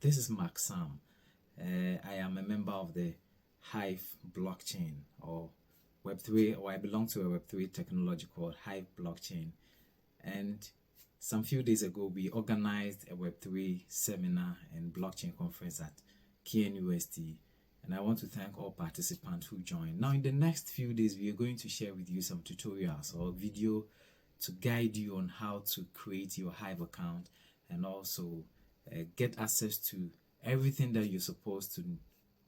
This is Mark Sam. I am a member of the Hive blockchain or Web3, or I belong to a Web3 technology called Hive blockchain. And some few days ago, we organized a Web3 seminar and blockchain conference at KNUST. And I want to thank all participants who joined. Now, in the next few days, we are going to share with you some tutorials or video to guide you on how to create your Hive account and also get access to everything that you're supposed to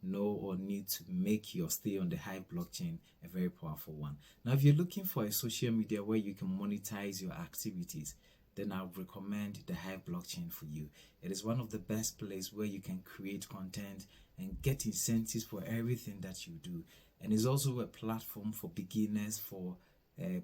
know or need to make your stay on the Hive blockchain a very powerful one. Now, if you're looking for a social media where you can monetize your activities, then I would recommend the Hive blockchain for you. It is one of the best places where you can create content and get incentives for everything that you do. And it's also a platform for beginners, for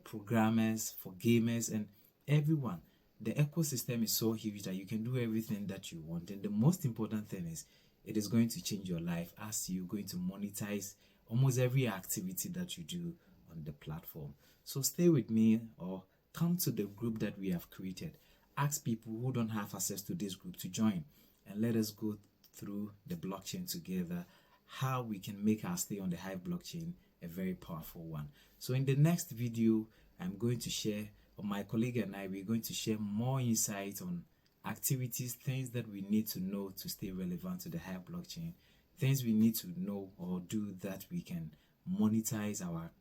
programmers, for gamers, and everyone. The ecosystem is so huge that you can do everything that you want. And the most important thing is it is going to change your life as you're going to monetize almost every activity that you do on the platform. So stay with me or come to the group that we have created. Ask people who don't have access to this group to join, and let us go through the blockchain together, how we can make our stay on the Hive blockchain a very powerful one. So in the next video, I'm going to share, or my colleague and I, we're going to share more insights on activities, things that we need to know to stay relevant to the Hive blockchain, things we need to know or do that we can monetize our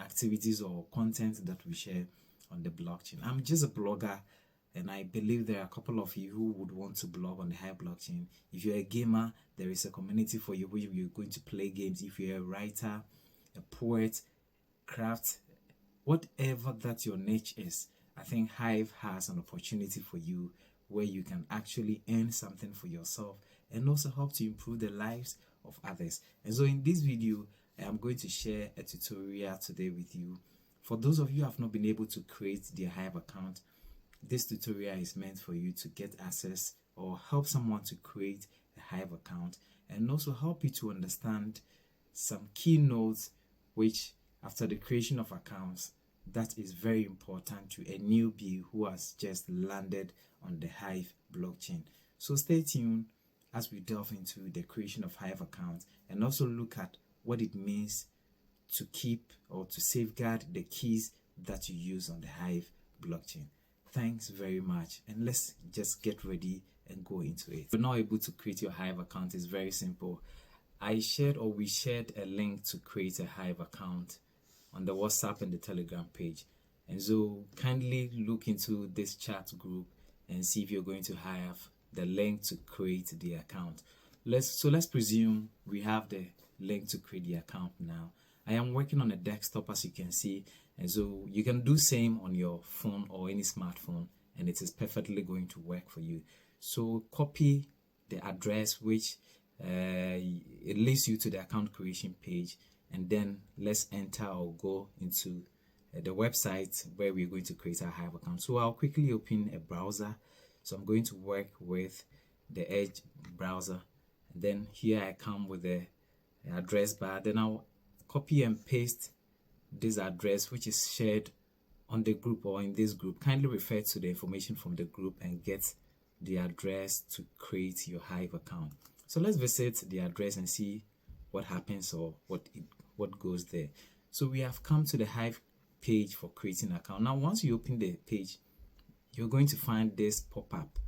activities or content that we share on the blockchain. I'm just a blogger, and I believe there are a couple of you who would want to blog on the Hive blockchain. If you're a gamer, there is a community for you where you're going to play games. If you're a writer, a poet, craft, whatever that your niche is, I think Hive has an opportunity for you where you can actually earn something for yourself and also help to improve the lives of others. And so in this video, I am going to share a tutorial today with you. For those of you who have not been able to create their Hive account, this tutorial is meant for you to get access or help someone to create a Hive account, and also help you to understand some keynotes which, after the creation of accounts, that is very important to a newbie who has just landed on the Hive blockchain. So stay tuned as we delve into the creation of Hive accounts and also look at what it means to keep or to safeguard the keys that you use on the Hive blockchain. Thanks very much, and let's just get ready and go into it. If you're not able to create your Hive account, it's very simple. We shared a link to create a Hive account on the WhatsApp and the Telegram page, and so kindly look into this chat group and see if you're going to have the link to create the account. Let's presume we have the link to create the account now. I am working on a desktop, as you can see, and so you can do same on your phone or any smartphone, and it is perfectly going to work for you. So copy the address which it leads you to the account creation page, and then let's enter or go into the website where we're going to create our Hive account. So I'll quickly open a browser. So I'm going to work with the Edge browser, and then here I come with the address bar. Then I'll copy and paste this address which is shared on the group or in this group. Kindly refer to the information from the group and get the address to create your Hive account. So let's visit the address and see what happens or what goes there. So we have come to the Hive page for creating an account. Now once you open the page, you're going to find this pop-up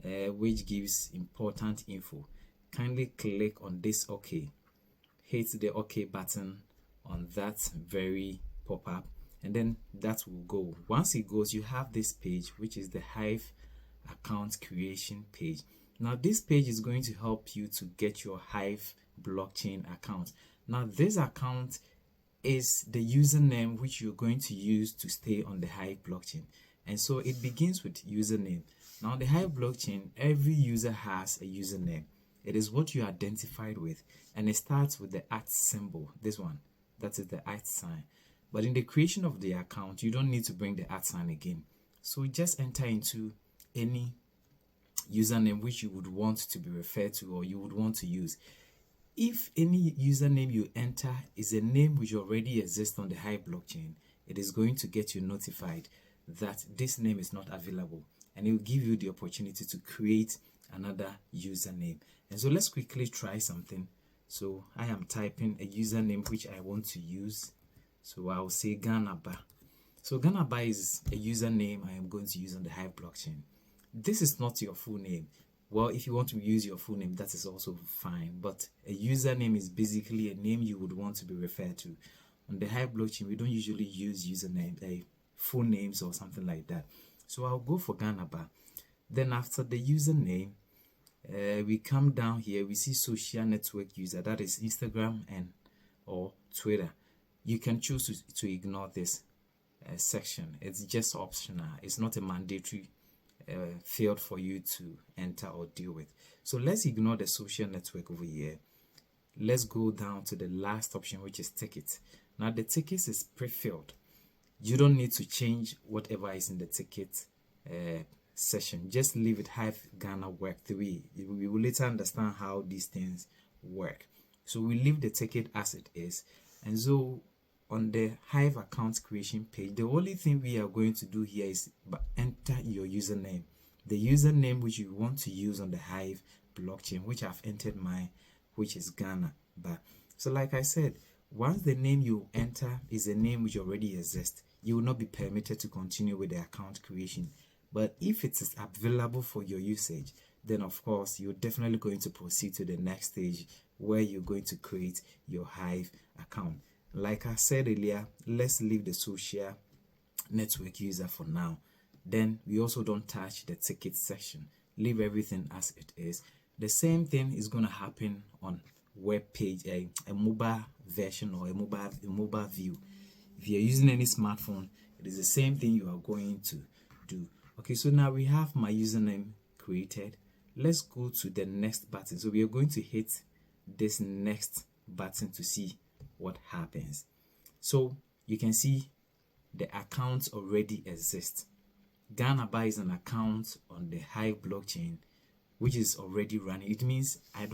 which gives important info. Kindly click on this OK. Hit the OK button on that very pop-up, and then that will go. Once it goes, you have this page which is the Hive account creation page. Now this page is going to help you to get your Hive blockchain account. Now this account is the username which you're going to use to stay on the Hive blockchain, and so it begins with username. Now the Hive blockchain, every user has a username. It is what you identified with, and it starts with the @ symbol. This one, that is the @ sign. But in the creation of the account, you don't need to bring the @ sign again. So just enter into any username which you would want to be referred to or you would want to use. If any username you enter is a name which already exists on the Hive blockchain, it is going to get you notified that this name is not available, and it will give you the opportunity to create another username. And so let's quickly try something. So I am typing a username which I want to use. So I'll say Ganaba. So Ganaba is a username I am going to use on the Hive blockchain. This is not your full name. Well, if you want to use your full name, that is also fine. But a username is basically a name you would want to be referred to. On the Hive blockchain, we don't usually use username, full names or something like that. So I'll go for Ganaba. Then after the username, we come down here, we see social network user, that is Instagram and or Twitter. You can choose to ignore this section. It's just optional. It's not a mandatory field for you to enter or deal with. So let's ignore the social network over here. Let's go down to the last option, which is ticket. Now the ticket is pre-filled. You don't need to change whatever is in the ticket session. Just leave it Hive Ghana Web3. We will later understand how these things work. So we leave the ticket as it is. And so on the Hive account creation page, the only thing we are going to do here is enter your username. The username which you want to use on the Hive blockchain, which I've entered mine, which is Ghana. So like I said, once the name you enter is a name which already exists, you will not be permitted to continue with the account creation. But if it is available for your usage, then of course you're definitely going to proceed to the next stage where you're going to create your Hive account. Like I said earlier, let's leave the social network user for now. Then we also don't touch the ticket section. Leave everything as it is. The same thing is going to happen on web page, a mobile version or a mobile view. If you're using any smartphone, it is the same thing you are going to do. Okay, so now we have my username created. Let's go to the next button. So we are going to hit this next button to see what happens. So you can see the account already exists. Ganaba is an account on the Hive blockchain which is already running. It means I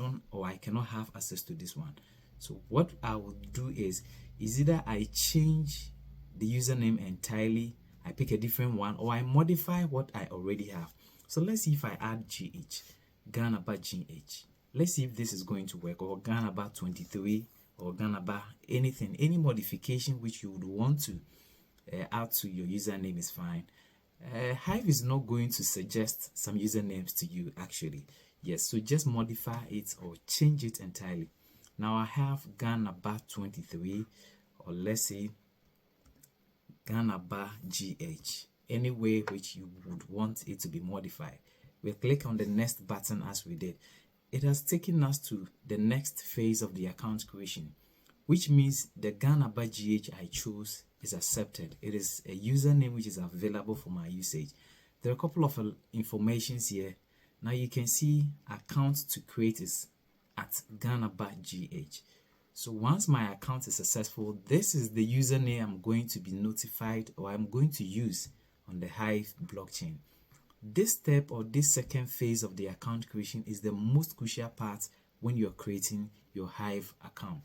cannot have access to this one. So what I will do is either I change the username entirely, I pick a different one, or I modify what I already have. So let's see if I add GH, Ganaba GH. Let's see if this is going to work, or Ganaba 23, or Ganaba anything, any modification which you would want to add to your username is fine. Hive is not going to suggest some usernames to you actually. Yes, so just modify it or change it entirely. Now I have Ganaba 23, or let's say Ganaba GH, any way which you would want it to be modified. We click on the next button as we did. It has taken us to the next phase of the account creation, which means the Ganaba GH I chose is accepted. It is a username which is available for my usage. There are a couple of informations here. Now you can see account to create is at Ganaba GH. So once my account is successful, this is the username I'm going to be notified or I'm going to use on the Hive blockchain. This step or this second phase of the account creation is the most crucial part when you're creating your Hive account,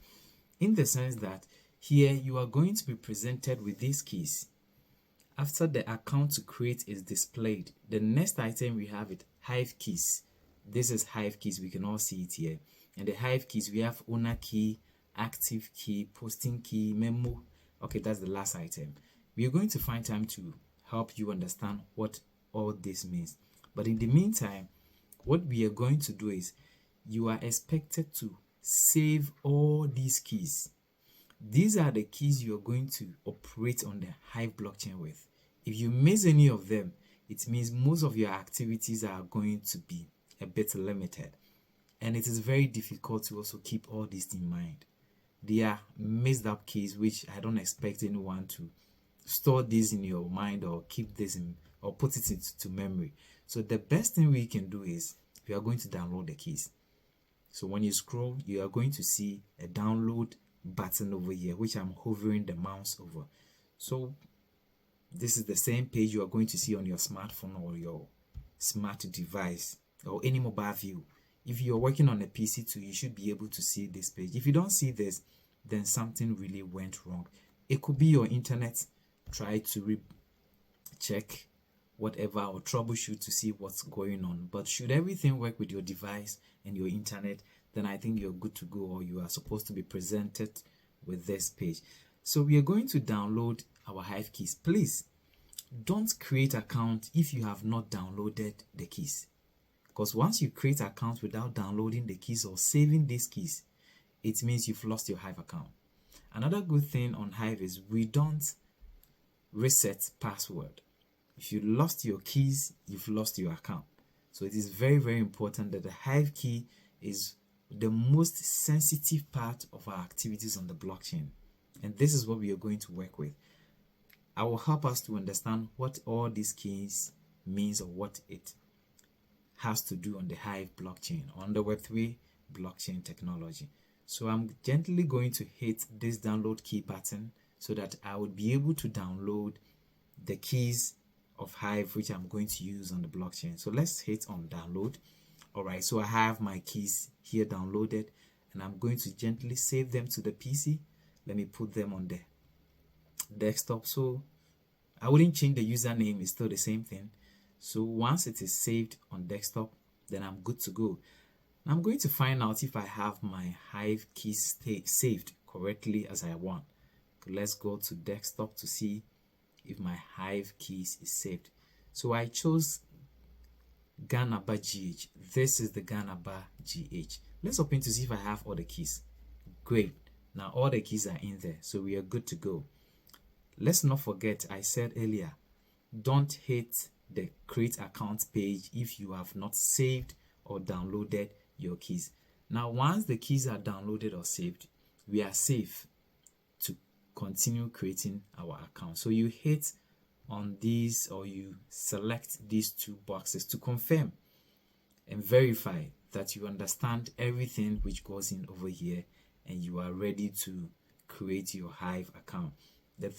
in the sense that here you are going to be presented with these keys. After the account to create is displayed, the next item we have it Hive keys. This is Hive keys, we can all see it here. And the Hive keys, we have owner key, active key, posting key, memo. Okay, that's the last item. We are going to find time to help you understand what all this means. But in the meantime, what we are going to do is you are expected to save all these keys. These are the keys you are going to operate on the Hive blockchain with. If you miss any of them, it means most of your activities are going to be a bit limited. And it is very difficult to also keep all this in mind. They are messed up keys which I don't expect anyone to store this in your mind or keep this in or put it into memory. So the best thing we can do is we are going to download the keys. So when you scroll, you are going to see a download button over here, which I'm hovering the mouse over. So this is the same page you are going to see on your smartphone or your smart device or any mobile view. If you're working on a PC too, you should be able to see this page. If you don't see this, then something really went wrong. It could be your internet. Try to check whatever, or troubleshoot to see what's going on. But should everything work with your device and your internet, then I think you're good to go, or you are supposed to be presented with this page. So we are going to download our Hive keys. Please don't create account if you have not downloaded the keys, because once you create account without downloading the keys or saving these keys, it means you've lost your Hive account. Another good thing on Hive is we don't reset password. If you lost your keys, you've lost your account. So it is very, very important that the Hive key is the most sensitive part of our activities on the blockchain. And this is what we are going to work with. I will help us to understand what all these keys means or what it has to do on the Hive blockchain, on the Web3 blockchain technology. So I'm gently going to hit this download key button so that I would be able to download the keys of Hive which I'm going to use on the blockchain. So let's hit on download. Alright, so I have my keys here downloaded, and I'm going to gently save them to the PC. Let me put them on the desktop. So I wouldn't change the username, it's still the same thing. So once it is saved on desktop, then I'm good to go. I'm going to find out if I have my Hive keys saved correctly as I want. Let's go to desktop to see if my Hive keys is saved. So I chose Ghana Bar GH. This is the Ghana Bar GH. Let's open to see if I have all the keys. Great. Now all the keys are in there, so we are good to go. Let's not forget, I said earlier, don't hit the create account page if you have not saved or downloaded your keys. Now once the keys are downloaded or saved, we are safe to continue creating our account. So you hit on these, or you select these two boxes to confirm and verify that you understand everything which goes in over here and you are ready to create your Hive account. The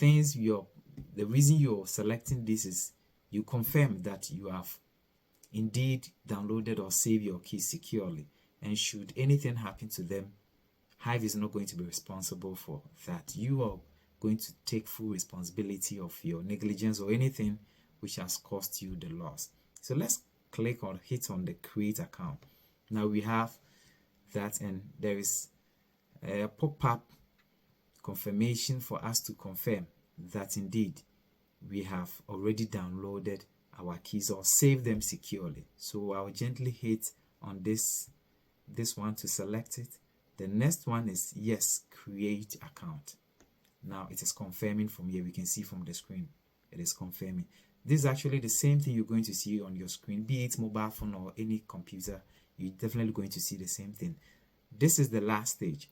reason you're selecting this is you confirm that you have indeed downloaded or saved your keys securely, and should anything happen to them, Hive is not going to be responsible for that. You are going to take full responsibility of your negligence or anything which has cost you the loss. So let's click on hit on the create account. Now we have that, and there is a pop-up confirmation for us to confirm that indeed we have already downloaded our keys or saved them securely. So I'll gently hit on this one to select it. The next one is yes, create account. Now it is confirming from here. We can see from the screen it is confirming. This is actually the same thing you're going to see on your screen, be it mobile phone or any computer. You're definitely going to see the same thing. This is the last stage.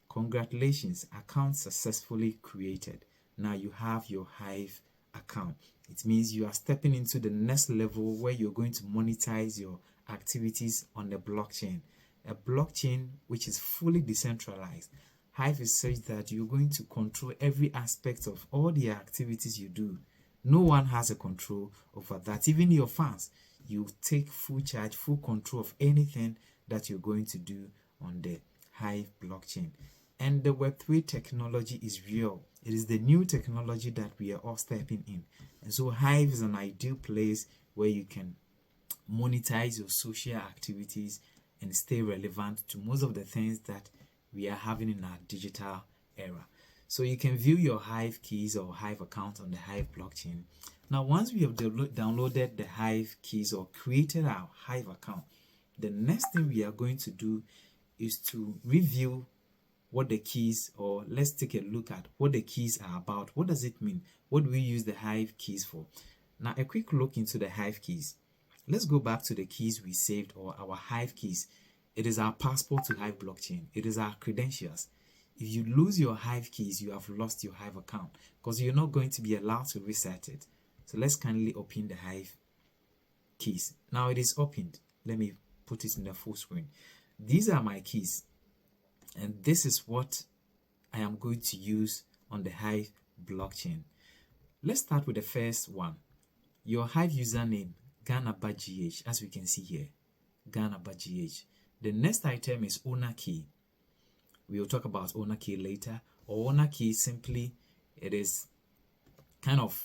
Congratulations, account successfully created. Now you have your Hive account. It means you are stepping into the next level where you're going to monetize your activities on the blockchain. A blockchain which is fully decentralized. Hive is such that you're going to control every aspect of all the activities you do. No one has a control over that. Even your fans, you take full charge, full control of anything that you're going to do on the Hive blockchain. And the Web3 technology is real. It is the new technology that we are all stepping in. And so Hive is an ideal place where you can monetize your social activities and stay relevant to most of the things that we are having in our digital era. So you can view your Hive keys or Hive account on the Hive blockchain. Now once we have downloaded the Hive keys or created our Hive account, the next thing we are going to do is to review what the keys, or let's take a look at what the keys are about. What does it mean? What do we use the Hive keys for? Now a quick look into the Hive keys. Let's go back to the keys we saved, or our Hive keys. It is our passport to Hive blockchain. It is our credentials. If you lose your Hive keys, you have lost your Hive account, because you're not going to be allowed to reset it. So let's kindly open the Hive keys. Now it is opened. Let me put it in the full screen. These are my keys, and this is what I am going to use on the Hive blockchain. Let's start with the first one. Your Hive username, Ghana Bar GH, as we can see here, Ghana Bar GH. The next item is owner key. We will talk about owner key later. Or owner key, simply, it is kind of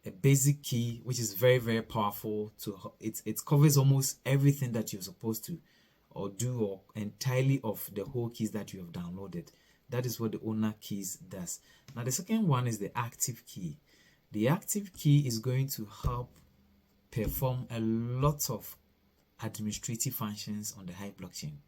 a basic key which is very, very powerful. It covers almost everything that you're supposed to or do, or entirely of the whole keys that you have downloaded. That is what the owner keys does. Now the second one is the active key. The active key is going to help perform a lot of administrative functions on the Hive blockchain.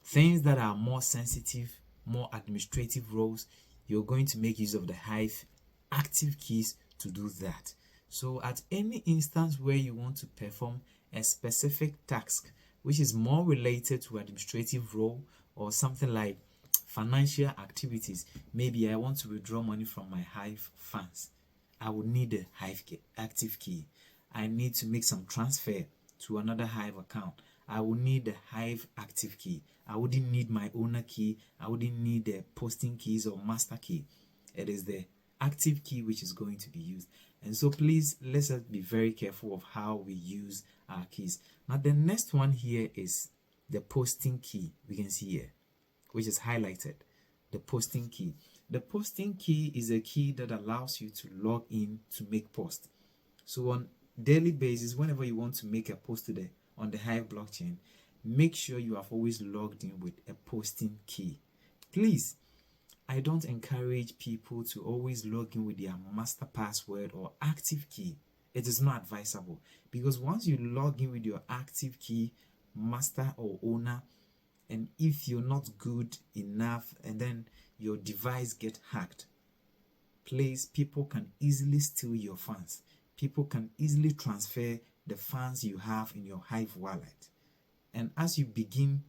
Things that are more sensitive, more administrative roles, you're going to make use of the Hive active keys to do that. So at any instance where you want to perform a specific task which is more related to administrative role or something like financial activities, maybe I want to withdraw money from my Hive funds, I would need a Hive active key. I need to make some transfer to another Hive account, I will need the Hive active key. I wouldn't need my owner key. I wouldn't need the posting keys or master key. It is the active key which is going to be used. And so please, let's be very careful of how we use our keys. Now the next one here is the posting key. We can see here, which is highlighted, the posting key. The posting key is a key that allows you to log in to make posts. So on daily basis, whenever you want to make a post today on the Hive blockchain, make sure you have always logged in with a posting key. Please, I don't encourage people to always log in with their master password or active key. It is not advisable, because once you log in with your active key, master or owner, and if you're not good enough and then your device get hacked, please, people can easily steal your funds. People can easily transfer the funds you have in your Hive wallet. And as you begin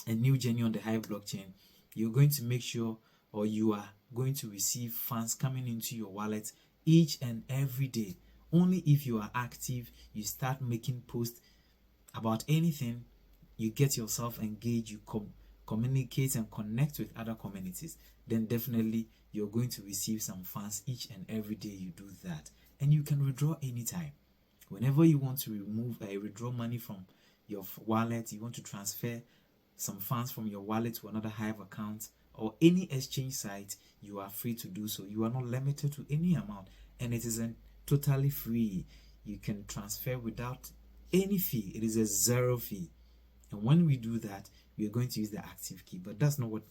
a new journey on the Hive blockchain, you're going to make sure, or you are going to receive funds coming into your wallet each and every day. Only if you are active, you start making posts about anything, you get yourself engaged, you communicate and connect with other communities, then definitely you're going to receive some funds each and every day you do that. And you can withdraw anytime. Whenever you want to withdraw money from your wallet, you want to transfer some funds from your wallet to another Hive account or any exchange site, you are free to do so. You are not limited to any amount, and it is totally free. You can transfer without any fee. It is a zero fee. And when we do that, we are going to use the active key, but that's not what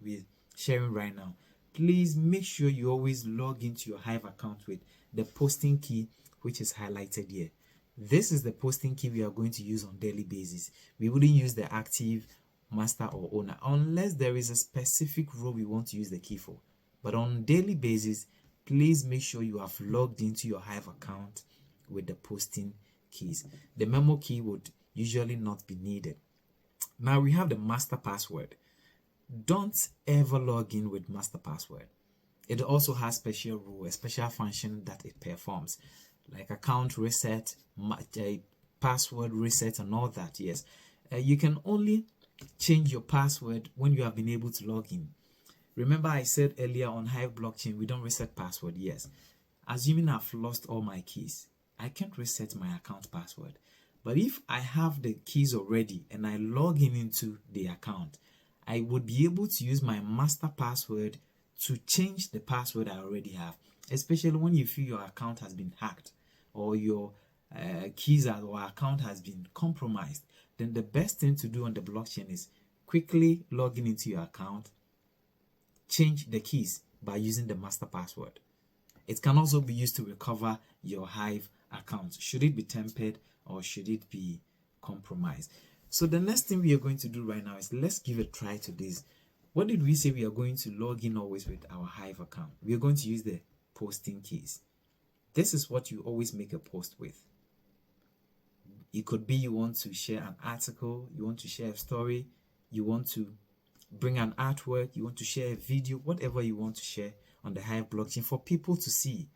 we're sharing right now. Please make sure you always log into your Hive account with the posting key, which is highlighted here. This is the posting key we are going to use on daily basis. We wouldn't use the active, master or owner unless there is a specific role we want to use the key for. But on daily basis, please make sure you have logged into your Hive account with the posting keys. The memo key would usually not be needed. Now we have the master password. Don't ever log in with master password. It also has special rule, a special function that it performs, like account reset, password reset, and all that. Yes, you can only change your password when you have been able to log in. Remember, I said earlier on Hive blockchain, we don't reset password. Yes, assuming I've lost all my keys, I can't reset my account password. But if I have the keys already and I log in into the account, I would be able to use my master password to change the password I already have, especially when you feel your account has been hacked or your keys or account has been compromised. Then the best thing to do on the blockchain is quickly logging into your account, change the keys by using the master password. It can also be used to recover your Hive account, should it be tampered or should it be compromised. So the next thing we are going to do right now is let's give a try to this. What did we say we are going to log in always with our Hive account? We are going to use the posting keys. This is what you always make a post with. It could be you want to share an article, you want to share a story, you want to bring an artwork, you want to share a video, whatever you want to share on the Hive blockchain for people to see.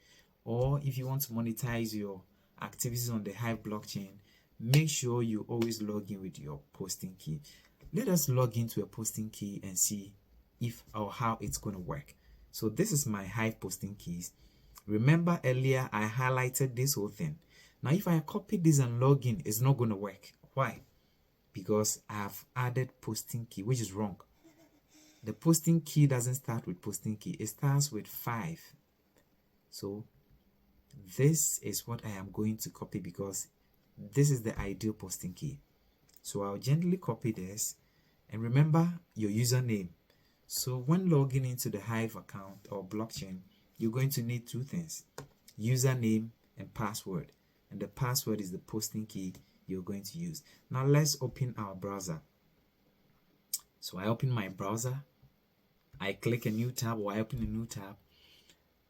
Or if you want to monetize your activities on the Hive blockchain, make sure you always log in with your posting key. Let us log into a posting key and see if or how it's going to work. So this is my Hive posting keys. Remember earlier I highlighted this whole thing. Now if I copy this and log in, it's not going to work. Why? Because I have added posting key, which is wrong. The posting key doesn't start with posting key. It starts with 5. So this is what I am going to copy because this is the ideal posting key. So I'll gently copy this, and remember your username. So when logging into the Hive account or blockchain, you're going to need two things: username and password. And the password is the posting key you're going to use. Now let's open our browser. So I open my browser, I click a new tab, or I open a new tab.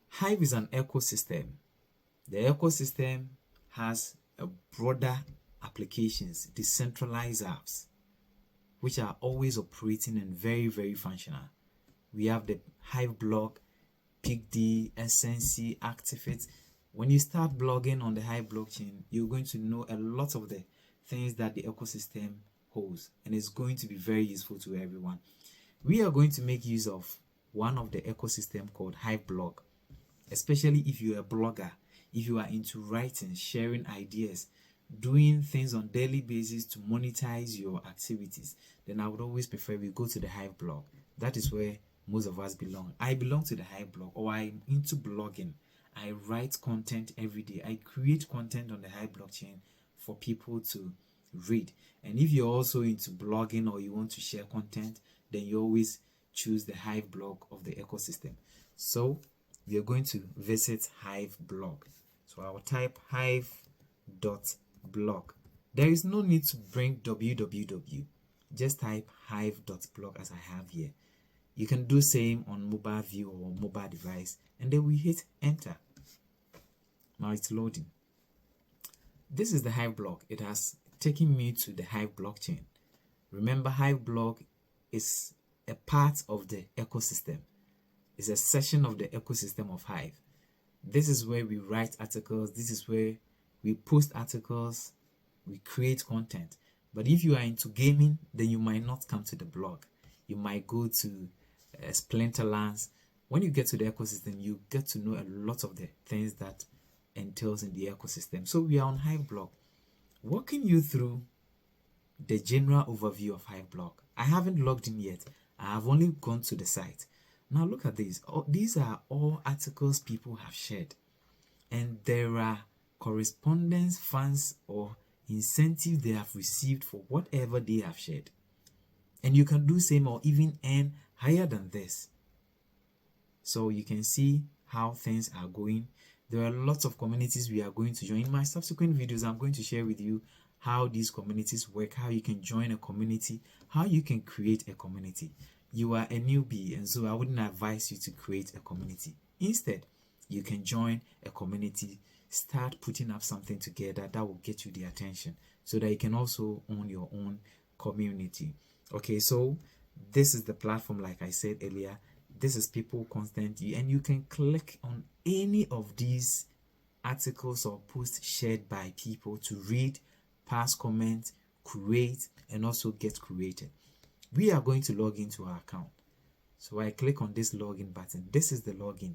Hive is an ecosystem. The ecosystem has a broader applications, decentralized apps, which are always operating and very, very functional. We have the Hive blog, PigD, SNC, Activate. When you start blogging on the Hive blockchain, you're going to know a lot of the things that the ecosystem holds, and it's going to be very useful to everyone. We are going to make use of one of the ecosystem called Hive blog, especially if you're a blogger, if you are into writing, sharing ideas, doing things on daily basis to monetize your activities, then I would always prefer we go to the Hive blog. That is where most of us belong. I belong to the Hive blog, or I'm into blogging. I write content every day. I create content on the Hive blockchain for people to read. And if you're also into blogging or you want to share content, then you always choose the Hive blog of the ecosystem. So we are going to visit Hive blog. So I will type hive.blog. There is no need to bring www. Just type hive.blog as I have here. You can do same on mobile view or mobile device, and then we hit enter. Now it's loading. This is the Hive blog. It has taken me to the Hive blockchain. Remember, Hive blog is a part of the ecosystem. It's a section of the ecosystem of Hive. This is where we write articles. This is where we post articles. We create content. But if you are into gaming, then you might not come to the blog. You might go to Splinterlands. When you get to the ecosystem, you get to know a lot of the things that entails in the ecosystem. So we are on Hive blog, walking you through the general overview of Hive blog. I haven't logged in yet. I have only gone to the site. Now look at these. These are all articles people have shared, and there are correspondence funds or incentives they have received for whatever they have shared. And you can do same or even earn higher than this. So you can see how things are going. There are lots of communities we are going to join. In my subsequent videos, I'm going to share with you how these communities work, how you can join a community, how you can create a community. You are a newbie, and so I wouldn't advise you to create a community. Instead, you can join a community, start putting up something together that will get you the attention so that you can also own your own community. Okay, so this is the platform, like I said earlier. This is people constant, and you can click on any of these articles or posts shared by people to read, pass comments, create, and also get created. We are going to log into our account. So I click on this login button. This is the login.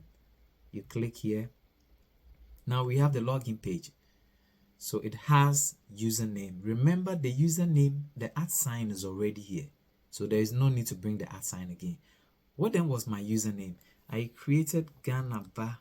You click here. Now we have the login page. So it has username. Remember, the username, the @ sign is already here. So there is no need to bring the @ sign again. What then was my username? I created Ganaba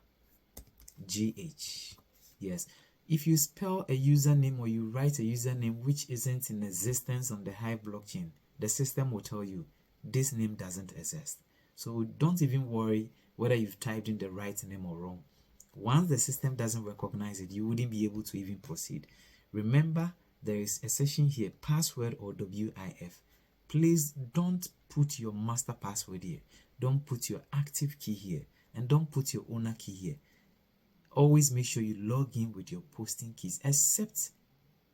GH. Yes. If you spell a username or you write a username which isn't in existence on the Hive blockchain, the system will tell you this name doesn't exist. So don't even worry whether you've typed in the right name or wrong. Once the system doesn't recognize it, you wouldn't be able to even proceed. Remember, there is a section here, password or WIF. Please don't put your master password here. Don't put your active key here. And don't put your owner key here. Always make sure you log in with your posting keys, except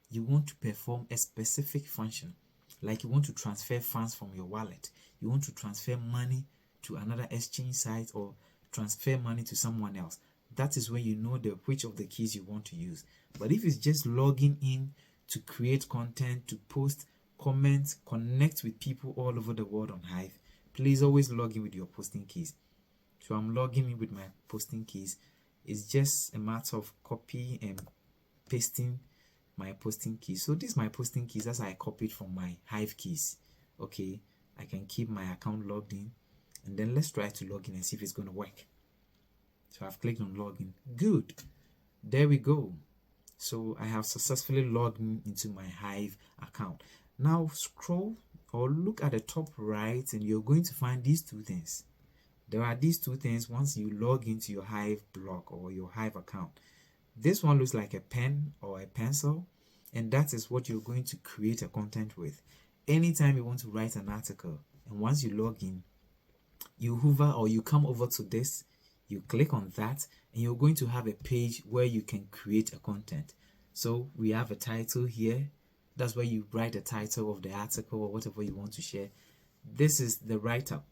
you want to perform a specific function. Like you want to transfer funds from your wallet. You want to transfer money to another exchange site or transfer money to someone else. That is when you know which of the keys you want to use. But if it's just logging in to create content, to post, comment, connect with people all over the world on Hive, please always log in with your posting keys. So I'm logging in with my posting keys. It's just a matter of copy and pasting my posting keys. So this is my posting keys as I copied from my Hive keys. Okay, I can keep my account logged in, and then let's try to log in and see if it's going to work. So I've clicked on login. Good. There we go. So I have successfully logged into my Hive account. Now scroll or look at the top right and you're going to find these two things. There are these two things once you log into your Hive blog or your Hive account. This one looks like a pen or a pencil, and that is what you're going to create a content with. Anytime you want to write an article, and once you log in, you hover or you come over to this, you click on that, and you're going to have a page where you can create a content. So we have a title here. That's where you write the title of the article or whatever you want to share. This is the write-up.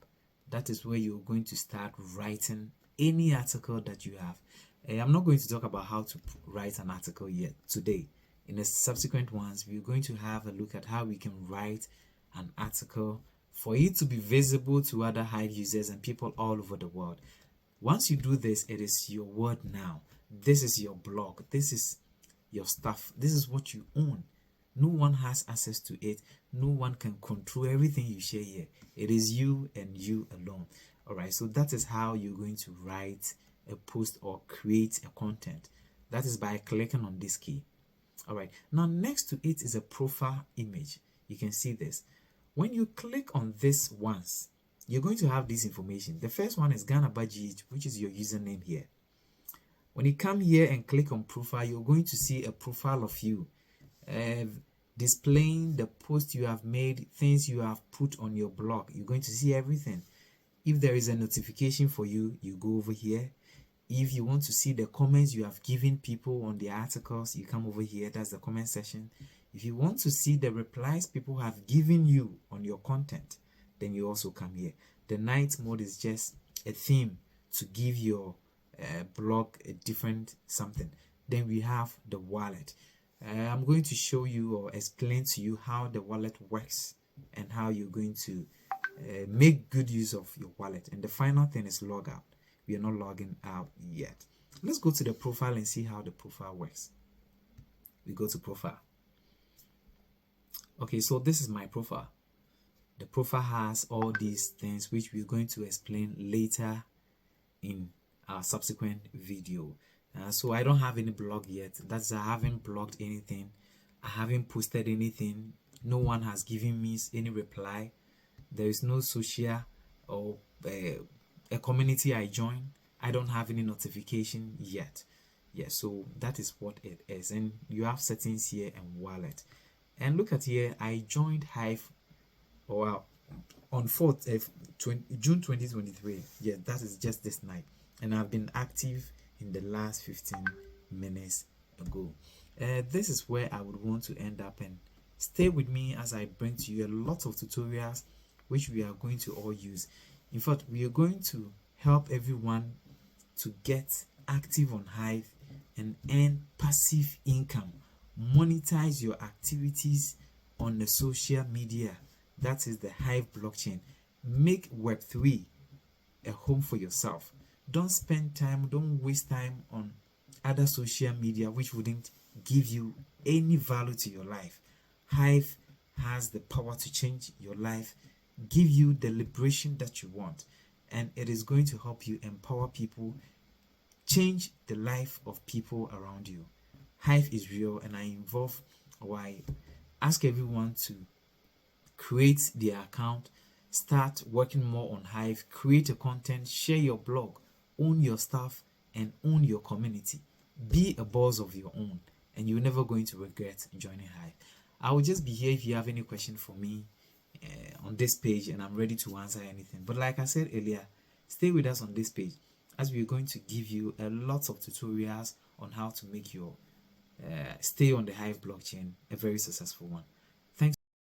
That is where you're going to start writing any article that you have. I'm not going to talk about how to write an article yet today. In the subsequent ones, we're going to have a look at how we can write an article for it to be visible to other Hive users and people all over the world. Once you do this, it is your word now. This is your blog. This is your stuff. This is what you own. No one has access to it. No one can control everything you share here. It is you and you alone. All right, so that is how you're going to write a post or create a content. That is by clicking on this key. All right, now next to it is a profile image. You can see this. When you click on this once, you're going to have this information. The first one is Ghana Budget, which is your username here. When you come here and click on profile, you're going to see a profile of you, displaying the post you have made, things you have put on your blog. You're going to see everything. If there is a notification for you, you go over here. If you want to see the comments you have given people on the articles, you come over here. That's the comment section. If you want to see the replies people have given you on your content, then you also come here. The night mode is just a theme to give your blog a different something. Then we have the wallet. I'm going to show you or explain to you how the wallet works and how you're going to make good use of your wallet. And the final thing is log out. We are not logging out yet. Let's go to the profile and see how the profile works. We go to profile. Okay, so this is my profile. The profile has all these things which we're going to explain later in our subsequent video. So I don't have any blog yet. That's I haven't blogged anything. I haven't posted anything. No one has given me any reply. There is no social or a community I join. I don't have any notification yet. Yeah, so that is what it is. And you have settings here and wallet. And look at here, I joined Hive on 4th June 2023. Yeah, that is just this night. And I've been active in the last 15 minutes ago. This is where I would want to end up, and stay with me as I bring to you a lot of tutorials which we are going to all use. In fact, we are going to help everyone to get active on Hive and earn passive income. Monetize your activities on the social media. That is the Hive blockchain. Make Web3 a home for yourself. Don't spend time, don't waste time on other social media which wouldn't give you any value to your life. Hive has the power to change your life, give you the liberation that you want, and it is going to help you empower people, change the life of people around you. Hive is real, and I ask everyone to create their account, start working more on Hive, create a content, share your blog, own your stuff, and own your community. Be a boss of your own, and you're never going to regret joining Hive. I will just be here if you have any question for me on this page, and I'm ready to answer anything. But like I said earlier, stay with us on this page as we're going to give you a lot of tutorials on how to make your stay on the Hive blockchain a very successful one.